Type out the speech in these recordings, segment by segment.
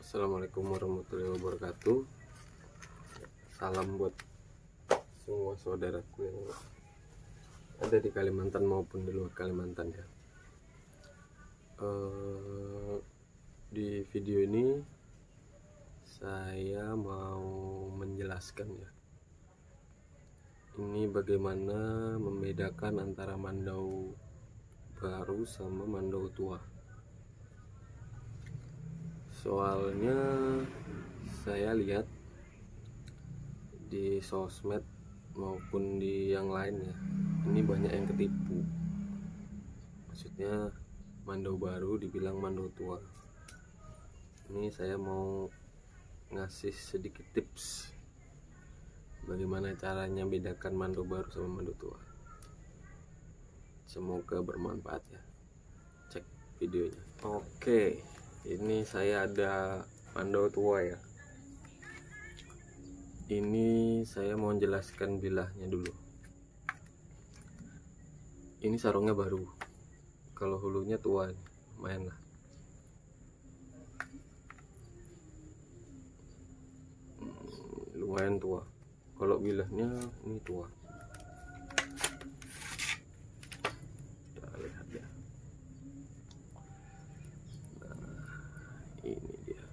Assalamualaikum warahmatullahi wabarakatuh. Salam buat semua saudaraku yang ada di Kalimantan maupun di luar Kalimantan ya. Di video ini saya mau menjelaskan ya, ini bagaimana membedakan antara mandau baru sama mandau tua. Soalnya saya lihat di sosmed maupun di yang lain ya, ini banyak yang ketipu. Maksudnya mandau baru dibilang mandau tua. Ini saya mau ngasih sedikit tips bagaimana caranya bedakan mandau baru sama mandau tua. Semoga bermanfaat ya. Cek videonya. Oke, ini saya ada mandau tua ya. Ini saya mau jelaskan bilahnya dulu. Ini sarungnya baru, kalau hulunya tua, lumayan lah. Lumayan tua. Kalau bilahnya ini tua. Kita lihat ya. Nah, ini dia.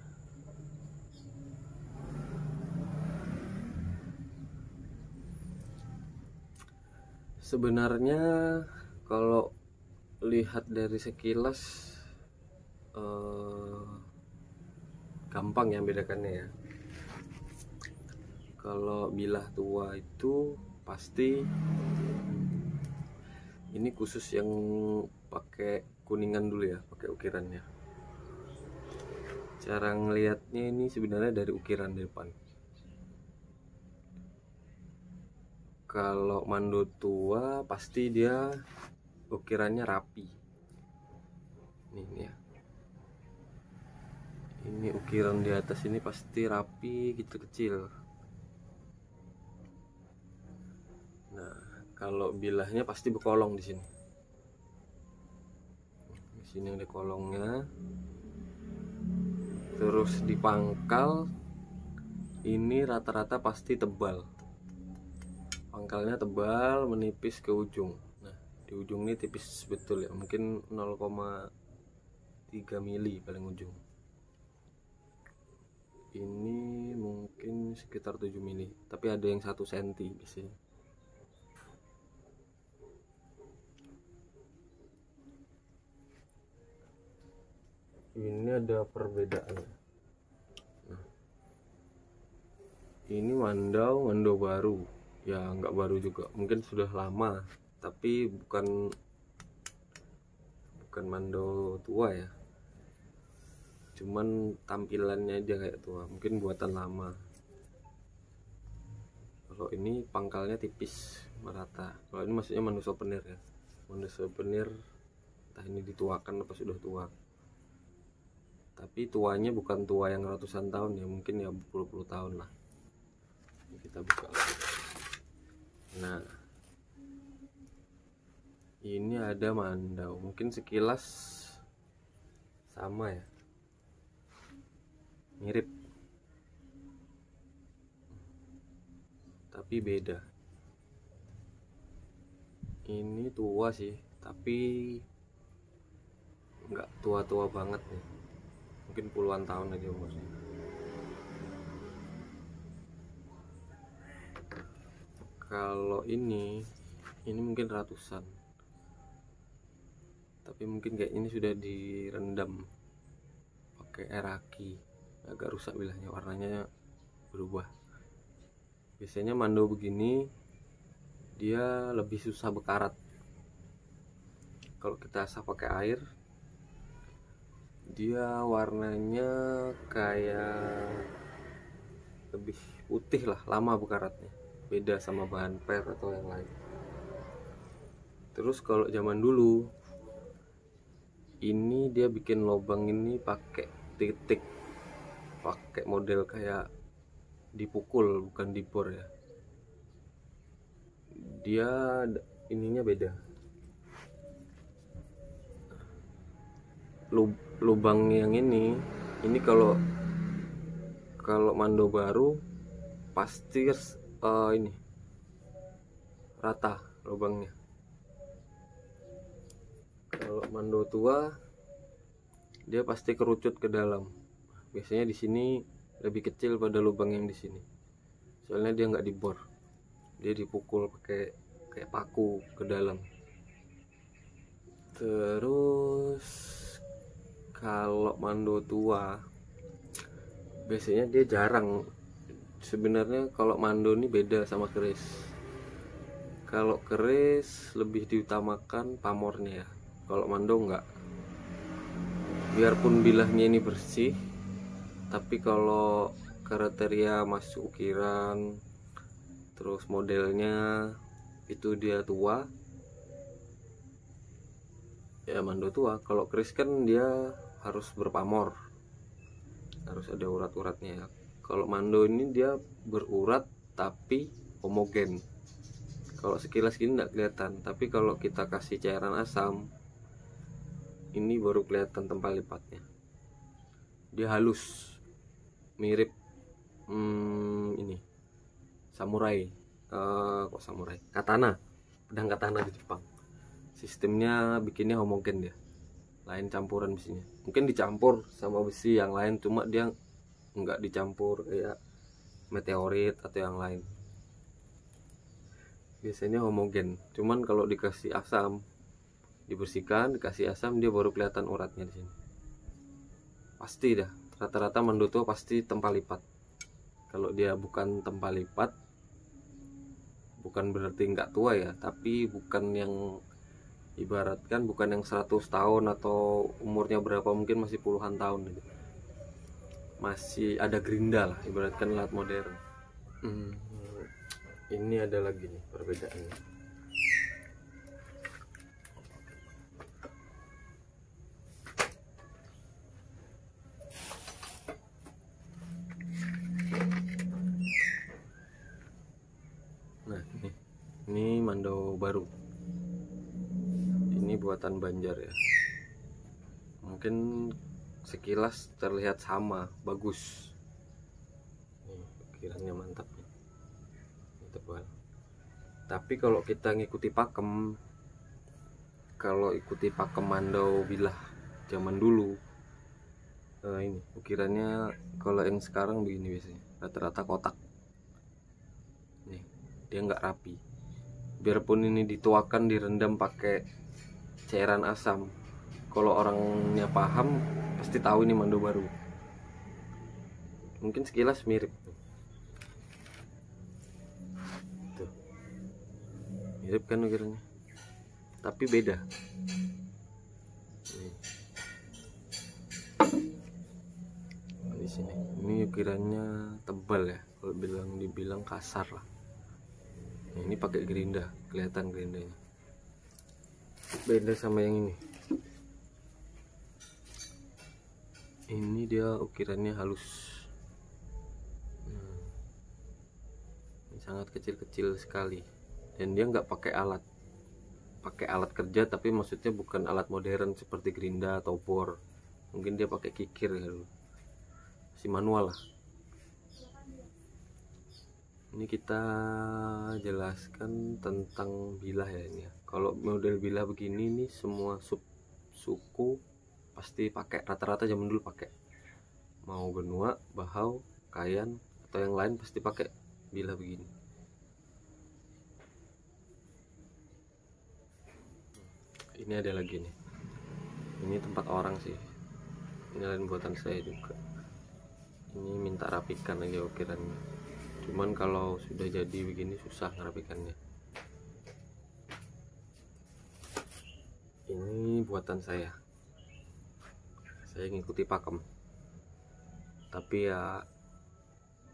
Sebenarnya kalau lihat dari sekilas gampang ya bedakannya ya. Kalau bilah tua itu pasti ini khusus yang pakai kuningan dulu ya, pakai ukirannya. Cara ngelihatnya ini sebenarnya dari ukiran di depan. Kalau mandau tua pasti dia ukirannya rapi. Ini ya. Ini ukiran di atas ini pasti rapi, gitu kecil. Nah, kalau bilahnya pasti berkolong di sini. Di sini ada kolongnya. Terus di pangkal ini rata-rata pasti tebal. Pangkalnya tebal menipis ke ujung. Nah, di ujung ini tipis betul ya, mungkin 0,3 mili paling ujung. Ini mungkin sekitar 7 mili, tapi ada yang 1 cm biasanya. Ini ada perbedaan. Nah, ini mandau baru ya, nggak baru juga, mungkin sudah lama, tapi bukan mandau tua ya, cuman tampilannya aja kayak tua, mungkin buatan lama. Kalau ini pangkalnya tipis merata. Kalau ini maksudnya mandau souvenir ya, mandau souvenir entah ini dituakan apa sudah tua, tapi tuanya bukan tua yang ratusan tahun ya, mungkin ya puluh tahun lah. Ini kita buka lagi. Nah, ini ada mandau, mungkin sekilas sama ya, mirip, tapi beda. Ini tua sih, tapi nggak tua-tua banget nih, mungkin puluhan tahun aja umurnya. Kalau ini mungkin ratusan, tapi mungkin kayak ini sudah direndam pakai air aki, agak rusak bilahnya, warnanya berubah. Biasanya mandau begini dia lebih susah bekarat. Kalau kita asah pakai air, dia warnanya kayak lebih putih lah, lama bekaratnya, beda sama bahan per atau yang lain. Terus kalau zaman dulu ini dia bikin lubang ini pakai titik, pakai model kayak dipukul bukan dibor ya. Dia ininya beda, lubang yang ini kalau Kalau mando baru pasti ini rata lubangnya. Kalau mando tua dia pasti kerucut ke dalam. Biasanya di sini lebih kecil pada lubang yang di sini. Soalnya dia nggak dibor, dia dipukul pakai kayak paku ke dalam. Terus kalau mando tua biasanya dia jarang. Sebenarnya kalau mando ini beda sama keris. Kalau keris lebih diutamakan pamornya ya. Kalau mando enggak. Biarpun bilahnya ini bersih, tapi kalau kriteria masuk ukiran, terus modelnya itu dia tua, ya mando tua. Kalau keris kan dia harus berpamor, harus ada urat-uratnya. Kalau mando ini dia berurat tapi homogen. Kalau sekilas gini nggak kelihatan, tapi kalau kita kasih cairan asam, ini baru kelihatan tempal lipatnya. Dia halus, mirip ini samurai. Kok samurai? Katana, pedang katana di Jepang. Sistemnya bikinnya homogen dia, lain campuran besinya. Mungkin dicampur sama besi yang lain, cuma dia nggak dicampur kayak meteorit atau yang lain. Biasanya homogen. Cuman kalau dikasih asam, dibersihkan, dikasih asam, dia baru kelihatan uratnya di sini. Pasti dah, rata-rata mando tua pasti tempal lipat. Kalau dia bukan tempal lipat, bukan berarti nggak tua ya, tapi bukan yang ibaratkan bukan yang 100 tahun atau umurnya berapa, mungkin masih puluhan tahun gitu. Masih ada gerinda lah, ibaratkan alat modern. Ini ada lagi nih perbedaannya. Nah ini mando baru, ini buatan Banjar ya. Mungkin sekilas terlihat sama, bagus. Nih ukirannya mantap nih, ini tebal. Tapi kalau kita ngikuti pakem, kalau ikuti pakem mando bilah zaman dulu, ini ukirannya kalau yang sekarang begini biasanya rata-rata kotak. Nih dia nggak rapi. Biarpun ini dituakan, direndam pakai cairan asam, kalau orangnya paham pasti tahu ini mando baru. Mungkin sekilas mirip tuh, mirip kan ukirannya, tapi beda. Di sini ini ukirannya tebal ya, kalau dibilang kasar lah. Nah, ini pakai gerinda, kelihatan gerindanya. Beda sama yang ini. Ini dia ukirannya halus. Ini sangat kecil-kecil sekali, dan dia nggak pakai alat. Pakai alat kerja, tapi maksudnya bukan alat modern seperti gerinda atau bor. Mungkin dia pakai kikir ya, si manual lah. Ini kita jelaskan tentang bilah ya ini ya. Kalau model bilah begini nih semua suku pasti pakai, rata-rata zaman dulu pakai. Mau benua, bahau, kayan atau yang lain pasti pakai bilah begini. Ini ada lagi nih. Ini tempat orang sih. Ini lain buatan saya juga. Ini minta rapikan aja ukirannya. Cuman kalau sudah jadi begini susah ngerapikannya. Ini buatan saya ngikuti pakem, tapi ya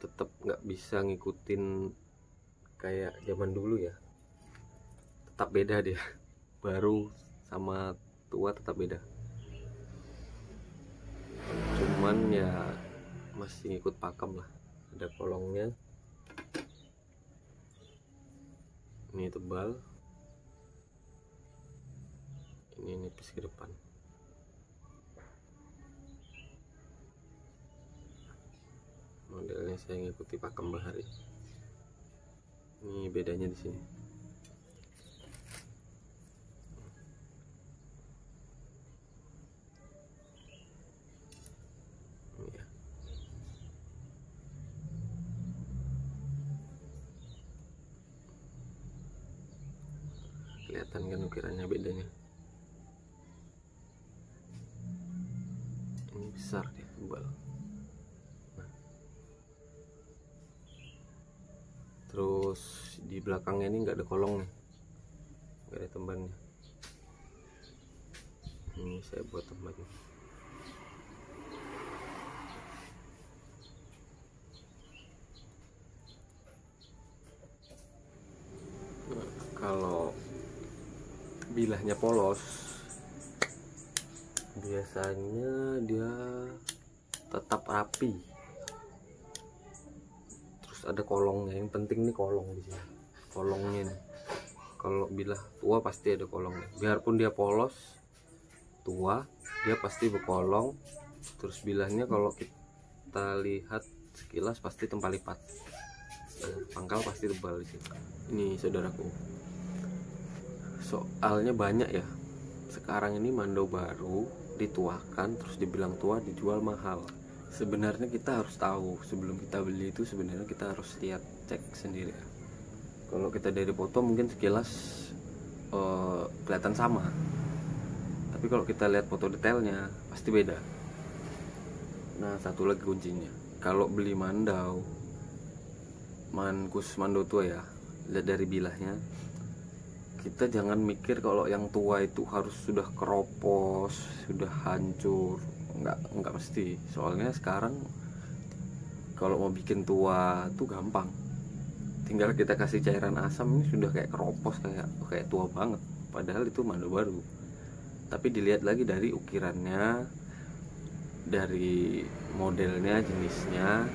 tetap nggak bisa ngikutin kayak zaman dulu ya. Tetap beda dia, baru sama tua tetap beda. Cuman ya masih ngikut pakem lah. Ada kolongnya. Ini tebal, ini nipis ke depan. Model saya ngikuti pakem bahari. Ini bedanya di sini. Ini ya. Kelihatan kan ukirannya bedanya. Ini besar dia, tebal. Terus di belakangnya ini nggak ada kolong nih, nggak ada tembannya. Ini saya buat tembannya. Nah, kalau bilahnya polos, biasanya dia tetap rapi. Terus ada kolongnya, yang penting nih kolong di sini. Kolongnya nih. Kalau bilah tua pasti ada kolongnya. Biarpun dia polos, tua, dia pasti berkolong. Terus bilahnya kalau kita lihat sekilas pasti tempal lipat. Pangkal pasti tebal di sini. Ini saudaraku. Soalnya banyak ya. Sekarang ini mandau baru dituakan terus dibilang tua, dijual mahal. Sebenarnya kita harus tahu sebelum kita beli itu, sebenarnya kita harus lihat, cek sendiri ya. Kalau kita dari foto mungkin sekilas kelihatan sama, tapi kalau kita lihat foto detailnya pasti beda. Nah, satu lagi kuncinya, kalau beli mandau, khusus mandau tua ya, lihat dari bilahnya. Kita jangan mikir kalau yang tua itu harus sudah keropos, sudah hancur. Enggak mesti. Soalnya sekarang kalau mau bikin tua tuh gampang. Tinggal kita kasih cairan asam, ini sudah kayak keropos, kayak tua banget. Padahal itu mandau baru. Tapi dilihat lagi dari ukirannya, dari modelnya, jenisnya,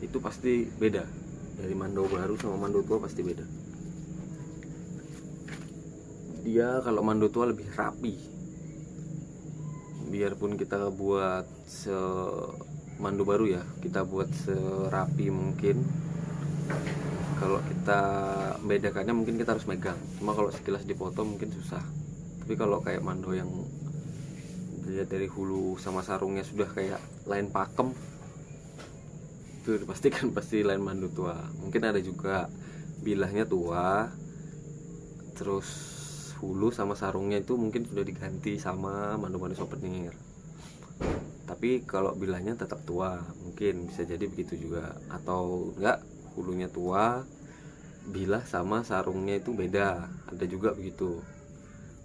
itu pasti beda. Dari mandau baru sama mandau tua pasti beda. Dia kalau mandau tua lebih rapi. Biarpun kita buat mandau baru ya, kita buat serapi mungkin. Kalau kita bedakannya mungkin kita harus megang. Cuma kalau sekilas di foto mungkin susah. Tapi kalau kayak mandau yang dilihat dari hulu sama sarungnya sudah kayak lain pakem, itu dipastikan pasti lain mandau tua. Mungkin ada juga bilahnya tua, terus hulu sama sarungnya itu mungkin sudah diganti sama mandau-mandau souvenir. Tapi kalau bilahnya tetap tua, mungkin bisa jadi begitu juga. Atau enggak, hulunya tua, bilah sama sarungnya itu beda, ada juga begitu.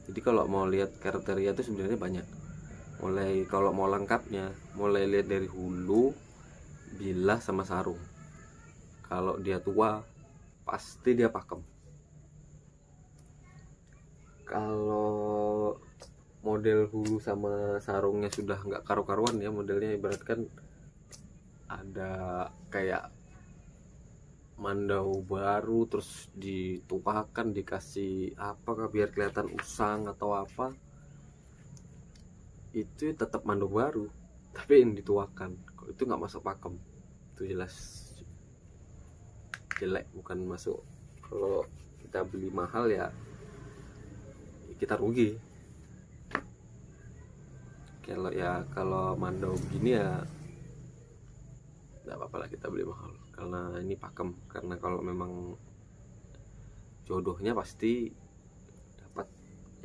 Jadi kalau mau lihat kriteria itu sebenarnya banyak. Mulai kalau mau lengkapnya, mulai lihat dari hulu, bilah sama sarung. Kalau dia tua, pasti dia pakem. Kalau model hulu sama sarungnya sudah nggak karu-karuan ya, modelnya ibaratkan ada kayak mandau baru terus dituakan, dikasih apa biar kelihatan usang atau apa, itu tetap mandau baru tapi yang dituakan. Kalau itu nggak masuk pakem, itu jelas jelek, bukan masuk. Kalau kita beli mahal ya kita rugi. Kalau mandau begini ya nggak apa-apa lah kita beli mahal, karena ini pakem. Karena kalau memang jodohnya pasti dapat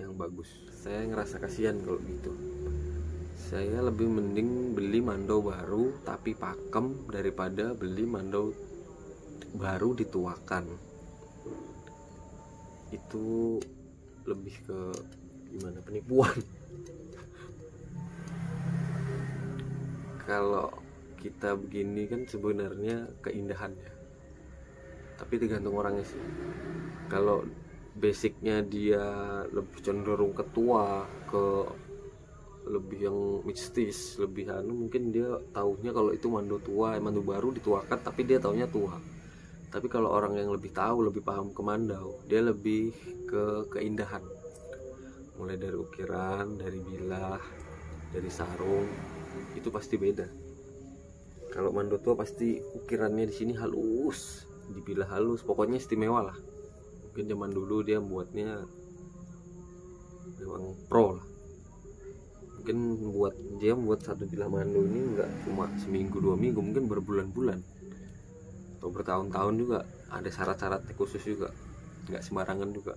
yang bagus. Saya ngerasa kasihan kalau gitu. Saya lebih mending beli mandau baru tapi pakem daripada beli mandau baru dituakan. Itu lebih ke gimana, penipuan. Kalau kita begini kan sebenarnya keindahannya, tapi tergantung orangnya sih. Kalau basicnya dia lebih cenderung ke tua, ke lebih yang mistis, lebih mungkin dia taunya kalau itu mandau tua, mandau baru dituakan tapi dia taunya tua. Tapi kalau orang yang lebih tahu, lebih paham ke mandau, dia lebih ke keindahan. Mulai dari ukiran, dari bilah, dari sarung, itu pasti beda. Kalau mando tua pasti ukirannya di sini halus, dibilah halus, pokoknya istimewa lah. Mungkin zaman dulu dia buatnya memang pro lah. Mungkin dia buat satu bilah mando ini nggak cuma seminggu 2 minggu, mungkin berbulan-bulan atau bertahun-tahun juga. Ada syarat-syarat khusus juga, nggak sembarangan juga.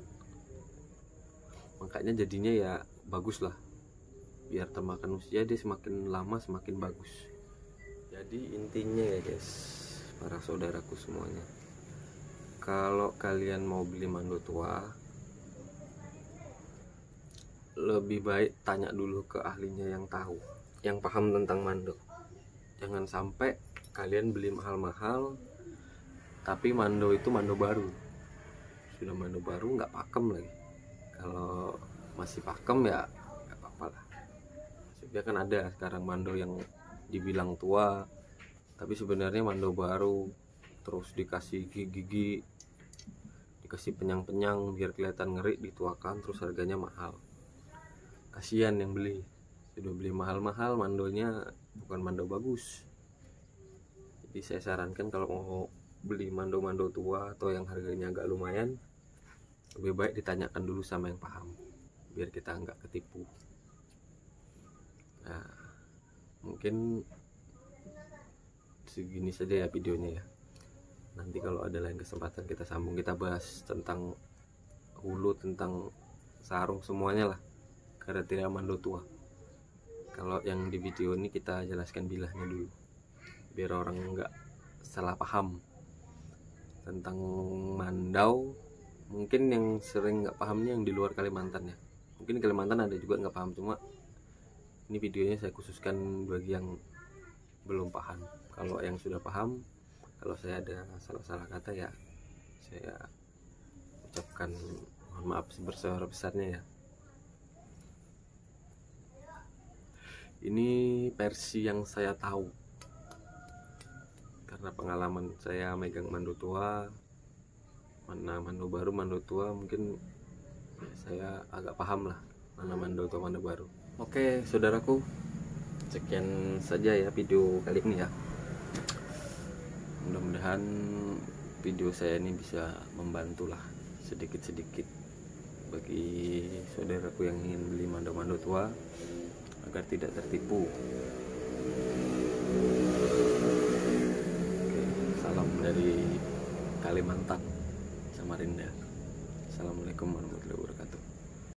Makanya jadinya ya bagus lah, biar termakan usia dia semakin lama semakin bagus. Jadi intinya ya guys, para saudaraku semuanya, kalau kalian mau beli mando tua, lebih baik tanya dulu ke ahlinya yang tahu, yang paham tentang mando. Jangan sampai kalian beli mahal-mahal tapi mando itu mando baru, sudah mando baru nggak pakem lagi. Kalau masih pakem ya nggak apa-apa lah. Maksudnya kan ada sekarang mando yang dibilang tua tapi sebenarnya mando baru, terus dikasih gigi-gigi, dikasih penyang-penyang biar kelihatan ngeri, dituakan, terus harganya mahal. Kasihan yang beli, sudah beli mahal-mahal, mandonya bukan mando bagus. Jadi saya sarankan kalau mau beli mando-mando tua atau yang harganya agak lumayan, lebih baik ditanyakan dulu sama yang paham, biar kita nggak ketipu. Nah, mungkin segini saja ya videonya ya. Nanti kalau ada lain kesempatan kita sambung, kita bahas tentang hulu, tentang sarung, semuanya lah, kriteria mando tua. Kalau yang di video ini kita jelaskan bilahnya dulu, biar orang nggak salah paham tentang mandau. Mungkin yang sering nggak pahamnya yang di luar Kalimantan ya, mungkin Kalimantan ada juga nggak paham, cuma ini videonya saya khususkan bagi yang belum paham. Kalau yang sudah paham, kalau saya ada salah-salah kata ya saya ucapkan mohon maaf sebesar-besarnya ya. Ini versi yang saya tahu, karena pengalaman saya megang mando tua, mana mando baru, mando tua, mungkin saya agak paham lah mana mando tua, mando baru. Oke saudaraku, sekian saja ya video kali ini ya. Mudah-mudahan video saya ini bisa membantulah sedikit-sedikit bagi saudaraku yang ingin beli mando-mando tua agar tidak tertipu. Oke, salam dari Kalimantan, Samarinda. Assalamualaikum warahmatullahi wabarakatuh.